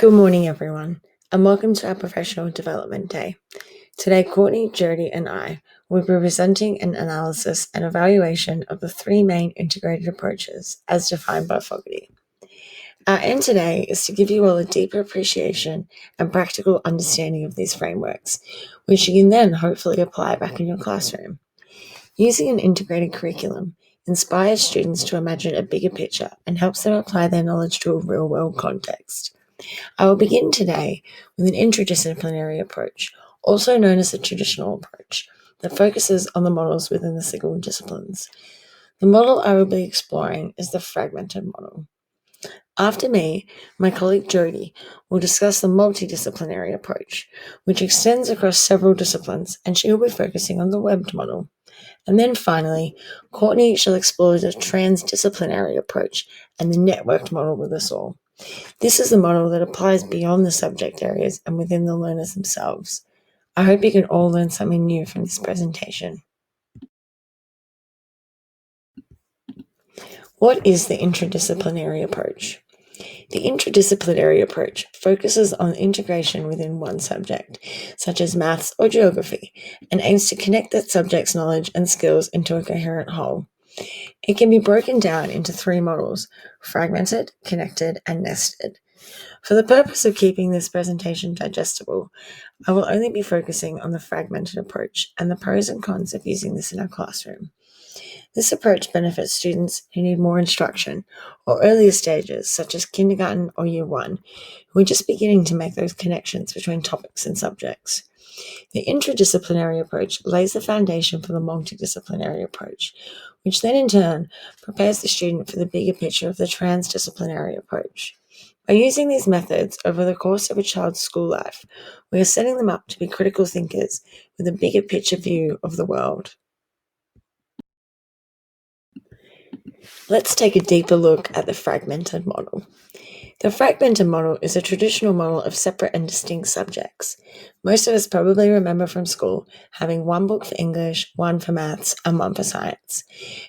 Good morning, everyone, and welcome to our Professional Development Day. Today, Courtney, Jodie, and I will be presenting an analysis and evaluation of the three main integrated approaches as defined by Fogarty. Our aim today is to give you all a deeper appreciation and practical understanding of these frameworks, which you can then hopefully apply back in your classroom. Using an integrated curriculum inspires students to imagine a bigger picture and helps them apply their knowledge to a real-world context. I will begin today with an interdisciplinary approach, also known as the traditional approach, that focuses on the models within the single disciplines. The model I will be exploring is the fragmented model. After me, my colleague Jodie will discuss the multidisciplinary approach, which extends across several disciplines, and she will be focusing on the webbed model. And then finally, Courtney shall explore the transdisciplinary approach and the networked model with us all. This is a model that applies beyond the subject areas and within the learners themselves. I hope you can all learn something new from this presentation. What is the interdisciplinary approach? The interdisciplinary approach focuses on integration within one subject, such as maths or geography, and aims to connect that subject's knowledge and skills into a coherent whole. It can be broken down into three models: fragmented, connected, and nested. For the purpose of keeping this presentation digestible, I will only be focusing on the fragmented approach and the pros and cons of using this in our classroom. This approach benefits students who need more instruction or earlier stages, such as kindergarten or year 1, who are just beginning to make those connections between topics and subjects. The interdisciplinary approach lays the foundation for the multidisciplinary approach, which then in turn prepares the student for the bigger picture of the transdisciplinary approach. By using these methods over the course of a child's school life, we are setting them up to be critical thinkers with a bigger picture view of the world. Let's take a deeper look at the fragmented model. The fragmented model is a traditional model of separate and distinct subjects. Most of us probably remember from school having one book for English, one for maths, and one for science.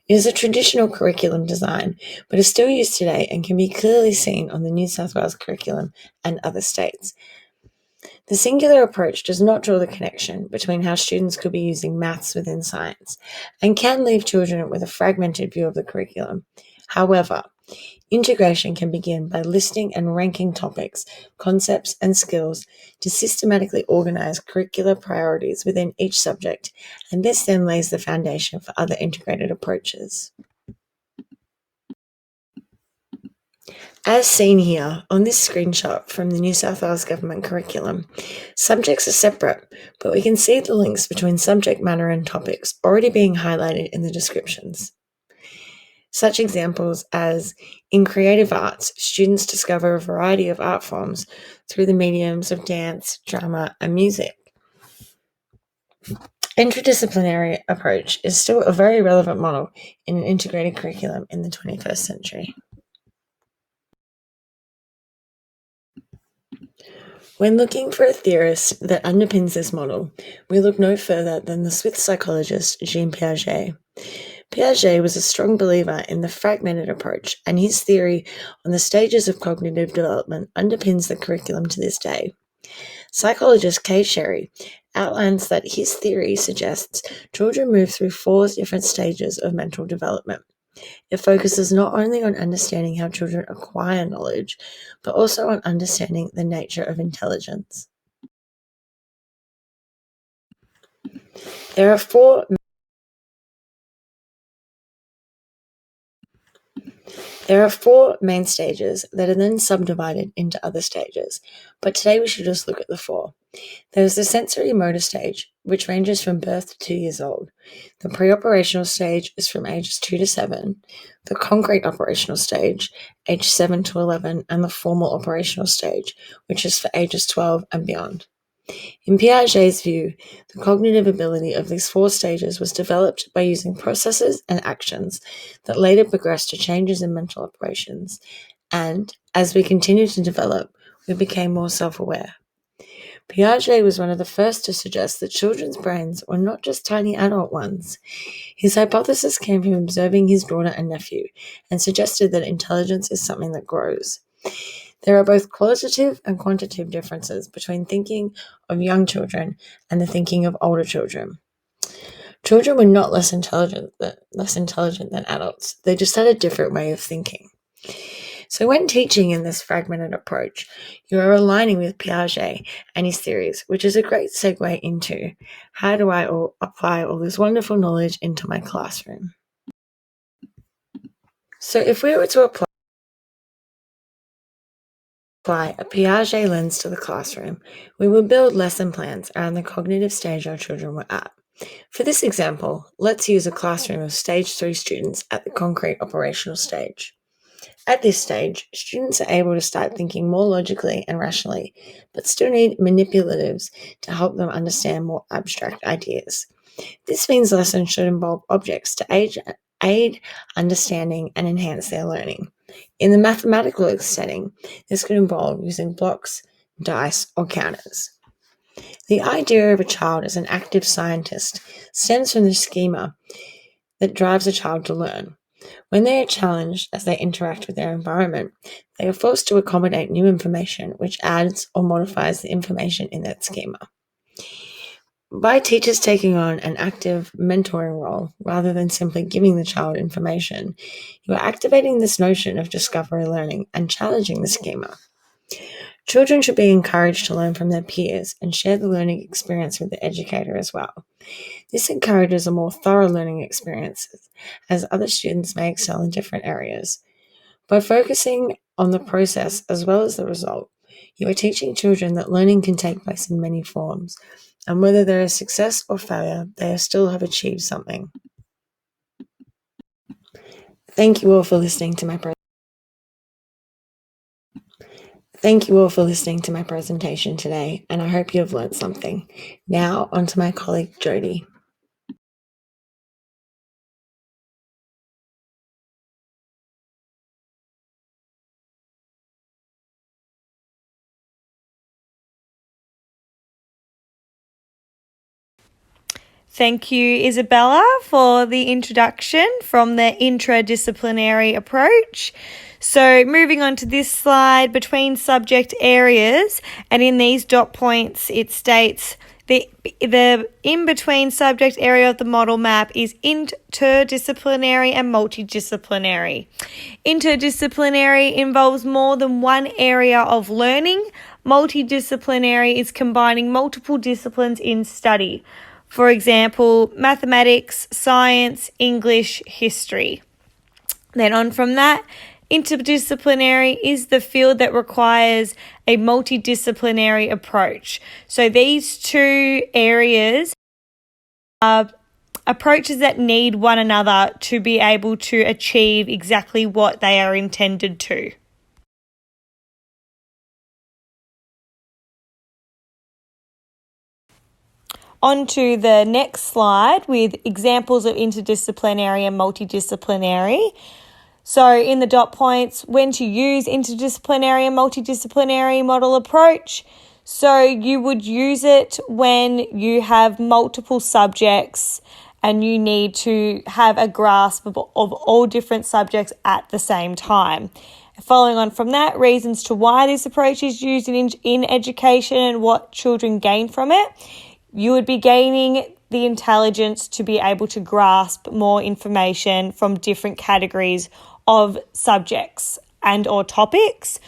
It is a traditional curriculum design, but is still used today and can be clearly seen on the New South Wales curriculum and other states. The singular approach does not draw the connection between how students could be using maths within science and can leave children with a fragmented view of the curriculum. However, integration can begin by listing and ranking topics, concepts, and skills to systematically organize curricular priorities within each subject, and this then lays the foundation for other integrated approaches. As seen here on this screenshot from the New South Wales Government curriculum, subjects are separate, but we can see the links between subject matter and topics already being highlighted in the descriptions. Such examples as, in creative arts, students discover a variety of art forms through the mediums of dance, drama, and music. Interdisciplinary approach is still a very relevant model in an integrated curriculum in the 21st century. When looking for a theorist that underpins this model, we look no further than the Swiss psychologist Jean Piaget. Piaget was a strong believer in the fragmented approach, and his theory on the stages of cognitive development underpins the curriculum to this day. Psychologist Kay Sherry outlines that his theory suggests children move through 4 different stages of mental development. It focuses not only on understanding how children acquire knowledge, but also on understanding the nature of intelligence. There are four main stages that are then subdivided into other stages, but today we should just look at the 4. There's the sensory motor stage, which ranges from birth to 2 years old. The pre-operational stage is from ages 2 to 7, the concrete operational stage, age 7 to 11, and the formal operational stage, which is for ages 12 and beyond. In Piaget's view, the cognitive ability of these 4 stages was developed by using processes and actions that later progressed to changes in mental operations, and as we continued to develop, we became more self-aware. Piaget was one of the first to suggest that children's brains were not just tiny adult ones. His hypothesis came from observing his daughter and nephew and suggested that intelligence is something that grows. There are both qualitative and quantitative differences between thinking of young children and the thinking of older children. Children were not less intelligent than adults. They just had a different way of thinking. So when teaching in this fragmented approach, you are aligning with Piaget and his theories, which is a great segue into how do I apply all this wonderful knowledge into my classroom. So if we were to apply a Piaget lens to the classroom, we would build lesson plans around the cognitive stage our children were at. For this example, let's use a classroom of Stage 3 students at the concrete operational stage. At this stage, students are able to start thinking more logically and rationally, but still need manipulatives to help them understand more abstract ideas. This means lessons should involve objects to aid understanding and enhance their learning. In the mathematical setting, this could involve using blocks, dice, or counters. The idea of a child as an active scientist stems from the schema that drives a child to learn. When they are challenged as they interact with their environment, they are forced to accommodate new information which adds or modifies the information in that schema. By teachers taking on an active mentoring role rather than simply giving the child information, you are activating this notion of discovery learning and challenging the schema. Children should be encouraged to learn from their peers and share the learning experience with the educator as well. This encourages a more thorough learning experience, as other students may excel in different areas. By focusing on the process as well as the result, you are teaching children that learning can take place in many forms, and whether there is success or failure, they still have achieved something. Thank you all for listening to my presentation today, and I hope you have learned something. Now, on to my colleague, Jodie. Thank you, Isabella, for the introduction from the interdisciplinary approach. So moving on to this slide, between subject areas, and in these dot points, it states the in-between subject area of the model map is interdisciplinary and multidisciplinary. Interdisciplinary involves more than one area of learning. Multidisciplinary is combining multiple disciplines in study. For example, mathematics, science, English, history. Then on from that, interdisciplinary is the field that requires a multidisciplinary approach. So these two areas are approaches that need one another to be able to achieve exactly what they are intended to. On to the next slide with examples of interdisciplinary and multidisciplinary. So in the dot points, when to use interdisciplinary and multidisciplinary model approach. So you would use it when you have multiple subjects and you need to have a grasp of all different subjects at the same time. Following on from that, reasons to why this approach is used in education and what children gain from it. You would be gaining the intelligence to be able to grasp more information from different categories of subjects and or topics.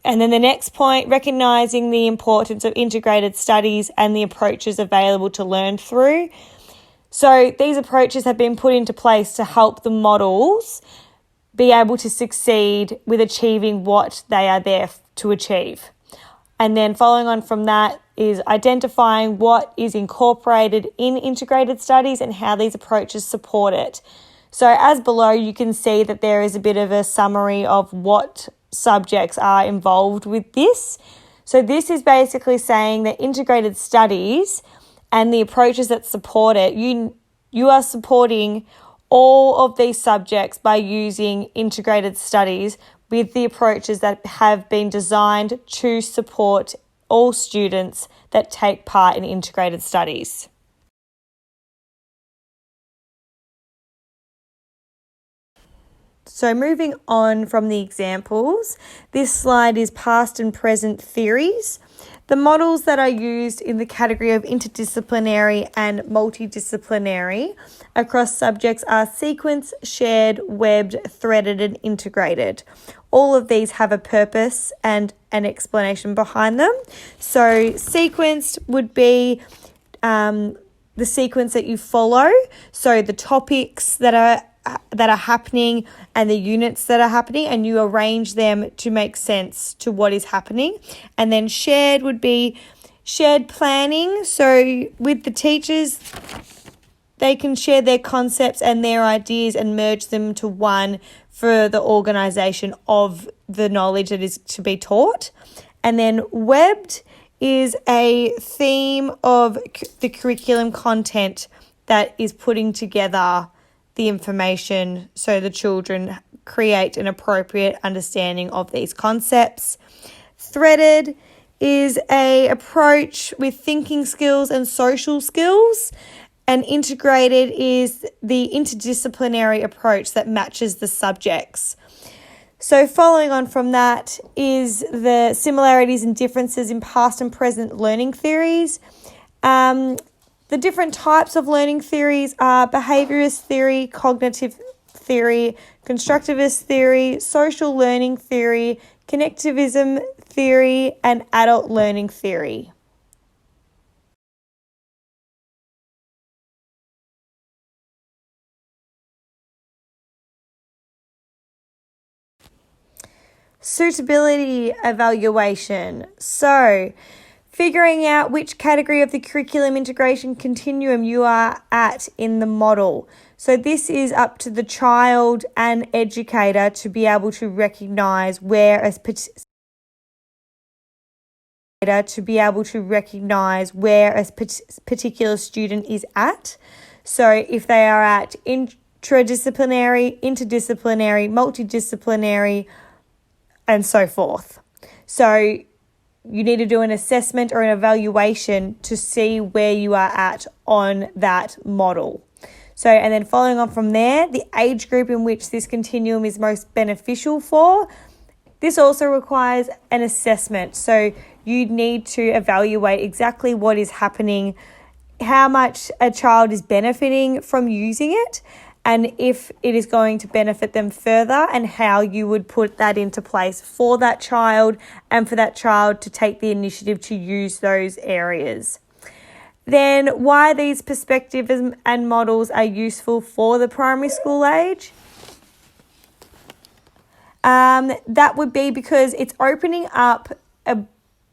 And then the next point, recognizing the importance of integrated studies and the approaches available to learn through. So these approaches have been put into place to help the models be able to succeed with achieving what they are there to achieve. And then following on from that is identifying what is incorporated in integrated studies and how these approaches support it. So as below, you can see that there is a bit of a summary of what subjects are involved with this. So this is basically saying that integrated studies and the approaches that support it, you are supporting all of these subjects by using integrated studies with the approaches that have been designed to support all students that take part in integrated studies. So moving on from the examples, this slide is past and present theories. The models that are used in the category of interdisciplinary and multidisciplinary across subjects are sequenced, shared, webbed, threaded, and integrated. All of these have a purpose and an explanation behind them. So sequenced would be the sequence that you follow, so the topics that are happening and the units that are happening, and you arrange them to make sense to what is happening. And then shared would be shared planning. So with the teachers, they can share their concepts and their ideas and merge them to one for the organisation of the knowledge that is to be taught. And then webbed is a theme of the curriculum content that is putting together the information so the children create an appropriate understanding of these concepts. Threaded is a approach with thinking skills and social skills, and integrated is the interdisciplinary approach that matches the subjects. So following on from that is the similarities and differences in past and present learning theories. The different types of learning theories are behaviourist theory, cognitive theory, constructivist theory, social learning theory, connectivism theory, and adult learning theory. Suitability evaluation. So, figuring out which category of the curriculum integration continuum you are at in the model. So this is up to the child and educator to be able to recognise where a particular student is at. So if they are at intradisciplinary, interdisciplinary, multidisciplinary, and so forth. So you need to do an assessment or an evaluation to see where you are at on that model. So, and then following on from there, the age group in which this continuum is most beneficial for, this also requires an assessment. So you need to evaluate exactly what is happening, how much a child is benefiting from using it, and if it is going to benefit them further, and how you would put that into place for that child and for that child to take the initiative to use those areas. Then why these perspectives and models are useful for the primary school age. That would be because it's opening up a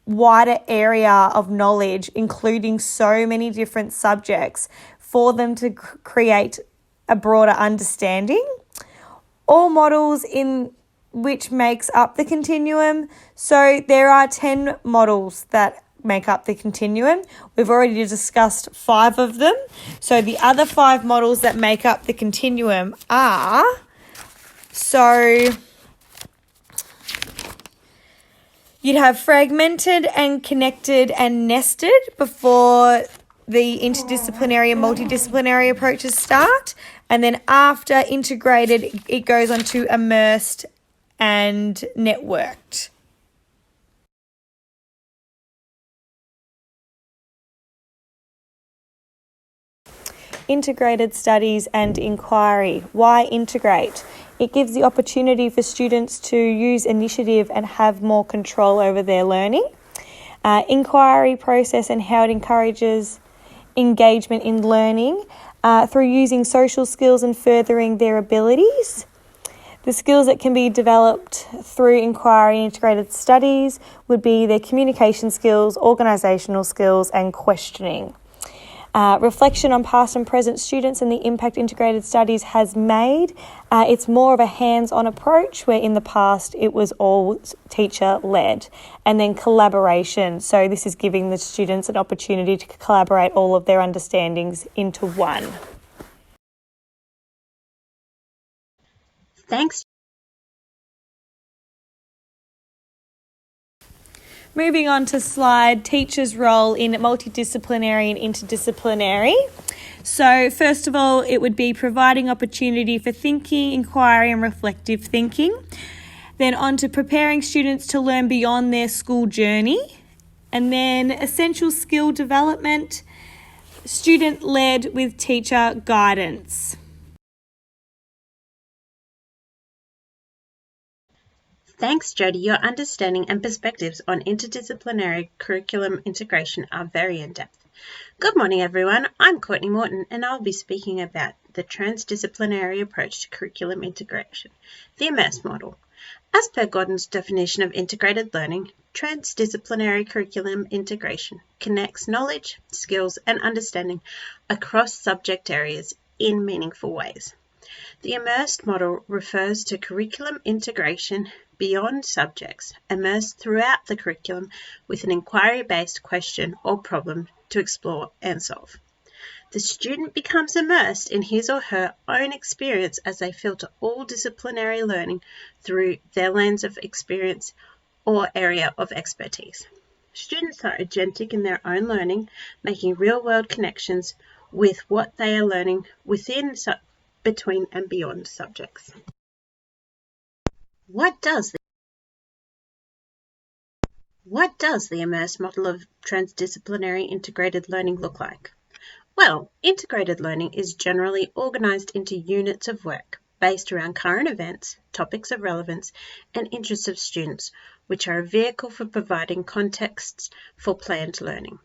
wider area of knowledge, including so many different subjects, for them to create a broader understanding. All models in which makes up the continuum. So there are 10 models that make up the continuum. We've already discussed 5 of them. So the other 5 models that make up the continuum are, so you'd have fragmented and connected and nested before the interdisciplinary and multidisciplinary approaches start. And then after integrated, it goes on to immersed and networked. Integrated studies and inquiry. Why integrate? It gives the opportunity for students to use initiative and have more control over their learning. Inquiry process and how it encourages engagement in learning through using social skills and furthering their abilities. The skills that can be developed through inquiry and integrated studies would be their communication skills, organisational skills, and questioning. Reflection on past and present students and the impact integrated studies has made. It's more of a hands-on approach, where in the past it was all teacher-led. And then collaboration. So this is giving the students an opportunity to collaborate all of their understandings into one. Thanks. Moving on to slide teachers' role in multidisciplinary and interdisciplinary. So first of all, it would be providing opportunity for thinking, inquiry and reflective thinking. Then on to preparing students to learn beyond their school journey. And then essential skill development, student-led with teacher guidance. Thanks, Jodie. Your understanding and perspectives on interdisciplinary curriculum integration are very in-depth. Good morning, everyone. I'm Courtney Morton, and I'll be speaking about the transdisciplinary approach to curriculum integration, the IMMERSE model. As per Gordon's definition of integrated learning, transdisciplinary curriculum integration connects knowledge, skills, and understanding across subject areas in meaningful ways. The immersed model refers to curriculum integration beyond subjects, immersed throughout the curriculum with an inquiry-based question or problem to explore and solve. The student becomes immersed in his or her own experience as they filter all disciplinary learning through their lens of experience or area of expertise. Students are agentic in their own learning, making real-world connections with what they are learning within, between, and beyond subjects. What does the immersed model of transdisciplinary integrated learning look like? Well, integrated learning is generally organized into units of work based around current events, topics of relevance, and interests of students, which are a vehicle for providing contexts for planned learning.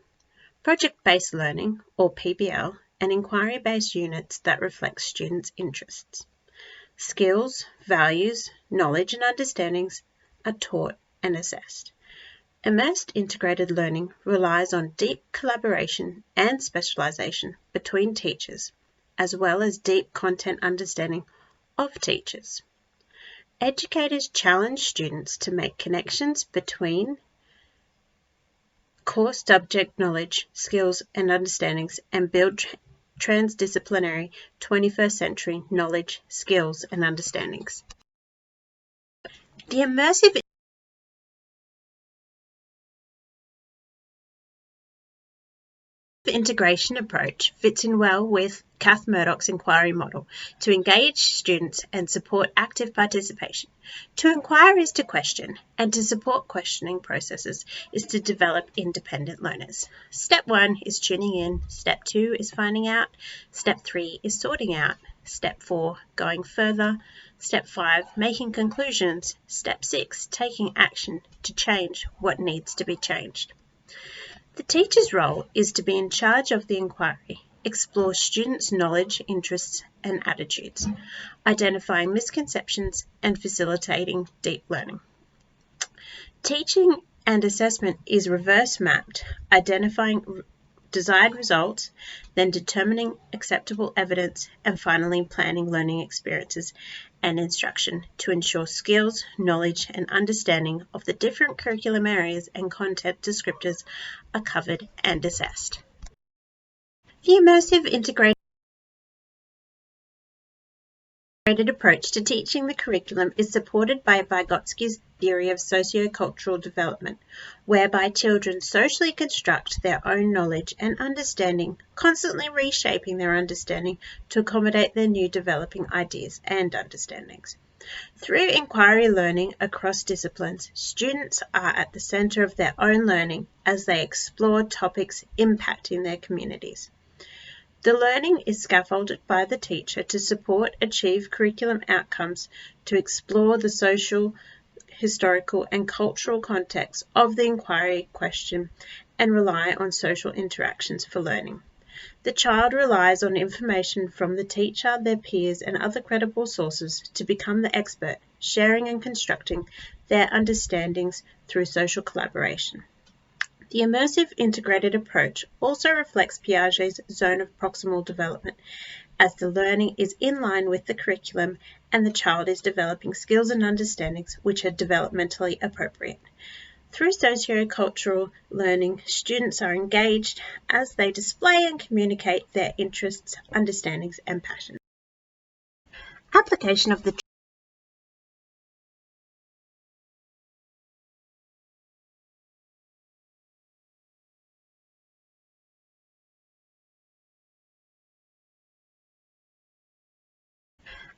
Project-based learning, or PBL, and inquiry-based units that reflect students' interests. Skills, values, knowledge, and understandings are taught and assessed. Immersed integrated learning relies on deep collaboration and specialization between teachers, as well as deep content understanding of teachers. Educators challenge students to make connections between core subject knowledge, skills, and understandings and build transdisciplinary 21st century knowledge, skills, and understandings. The immersive integration approach fits in well with Kath Murdoch's inquiry model to engage students and support active participation. To inquire is to question, and to support questioning processes is to develop independent learners. Step 1 is tuning in, Step 2 is finding out, Step 3 is sorting out, Step 4 going further, Step 5 making conclusions, Step 6 taking action to change what needs to be changed. The teacher's role is to be in charge of the inquiry, explore students' knowledge, interests, and attitudes, identifying misconceptions and facilitating deep learning. Teaching and assessment is reverse mapped, identifying desired results, then determining acceptable evidence, and finally planning learning experiences and instruction to ensure skills, knowledge, and understanding of the different curriculum areas and content descriptors are covered and assessed. The immersive integrated approach to teaching the curriculum is supported by Vygotsky's theory of sociocultural development, whereby children socially construct their own knowledge and understanding, constantly reshaping their understanding to accommodate their new developing ideas and understandings. Through inquiry learning across disciplines, students are at the center of their own learning as they explore topics impacting their communities. The learning is scaffolded by the teacher to support achieve curriculum outcomes to explore the social, historical, and cultural context of the inquiry question and rely on social interactions for learning. The child relies on information from the teacher, their peers, and other credible sources to become the expert, sharing and constructing their understandings through social collaboration. The immersive integrated approach also reflects Piaget's zone of proximal development, as the learning is in line with the curriculum and the child is developing skills and understandings which are developmentally appropriate. Through sociocultural learning, students are engaged as they display and communicate their interests, understandings, and passions. Application of the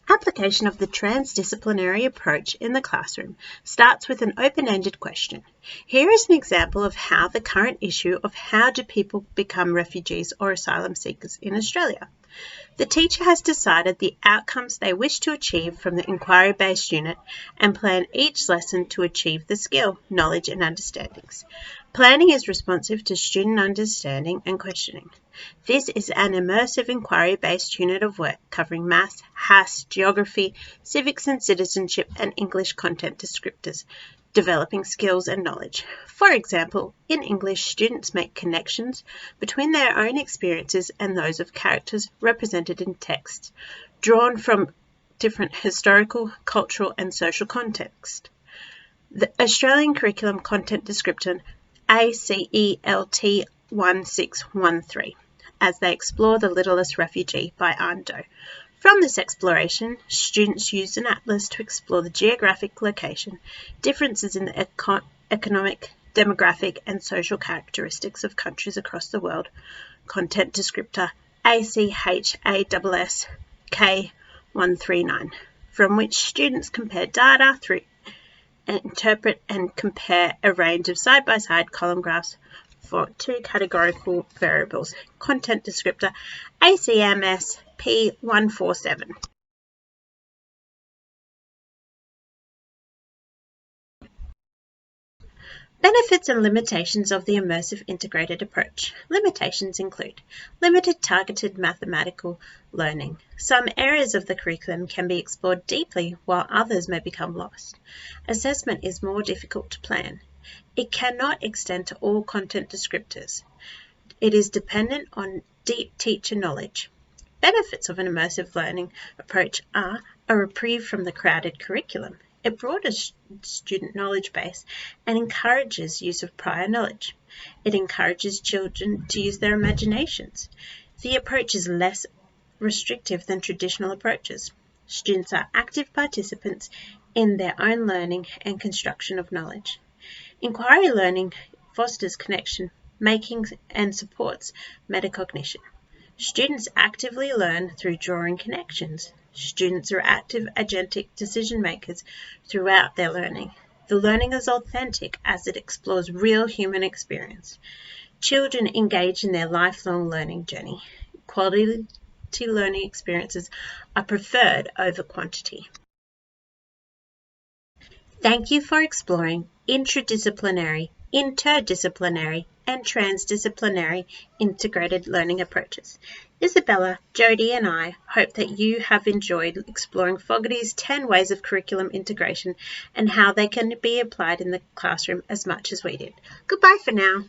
Application of the transdisciplinary approach in the classroom starts with an open-ended question. Here is an example of how the current issue of how do people become refugees or asylum seekers in Australia. The teacher has decided the outcomes they wish to achieve from the inquiry-based unit and plan each lesson to achieve the skill, knowledge and understandings. Planning is responsive to student understanding and questioning. This is an immersive inquiry-based unit of work covering maths, HASS, geography, civics and citizenship and English content descriptors, developing skills and knowledge. For example, in English, students make connections between their own experiences and those of characters represented in text, drawn from different historical, cultural and social context. The Australian Curriculum Content Descriptor ACELT1613, as they explore the littlest refugee by Ando. From this exploration, students used an atlas to explore the geographic location, differences in the economic, demographic and social characteristics of countries across the world. Content descriptor ACHASSK139, from which students compare data through and interpret and compare a range of side-by-side column graphs for two categorical variables. Content descriptor ACMS P147. Benefits and limitations of the immersive integrated approach. Limitations include limited targeted mathematical learning. Some areas of the curriculum can be explored deeply while others may become lost. Assessment is more difficult to plan. It cannot extend to all content descriptors. It is dependent on deep teacher knowledge. Benefits of an immersive learning approach are a reprieve from the crowded curriculum. It broadens student knowledge base and encourages use of prior knowledge. It encourages children to use their imaginations. The approach is less restrictive than traditional approaches. Students are active participants in their own learning and construction of knowledge. Inquiry learning fosters connection, making and supports metacognition. Students actively learn through drawing connections. Students are active agentic decision makers throughout their learning. The learning is authentic as it explores real human experience. Children engage in their lifelong learning journey. Quality learning experiences are preferred over quantity. Thank you for exploring interdisciplinary, and transdisciplinary integrated learning approaches. Isabella, Jodie and I hope that you have enjoyed exploring Fogarty's 10 ways of curriculum integration and how they can be applied in the classroom as much as we did. Goodbye for now.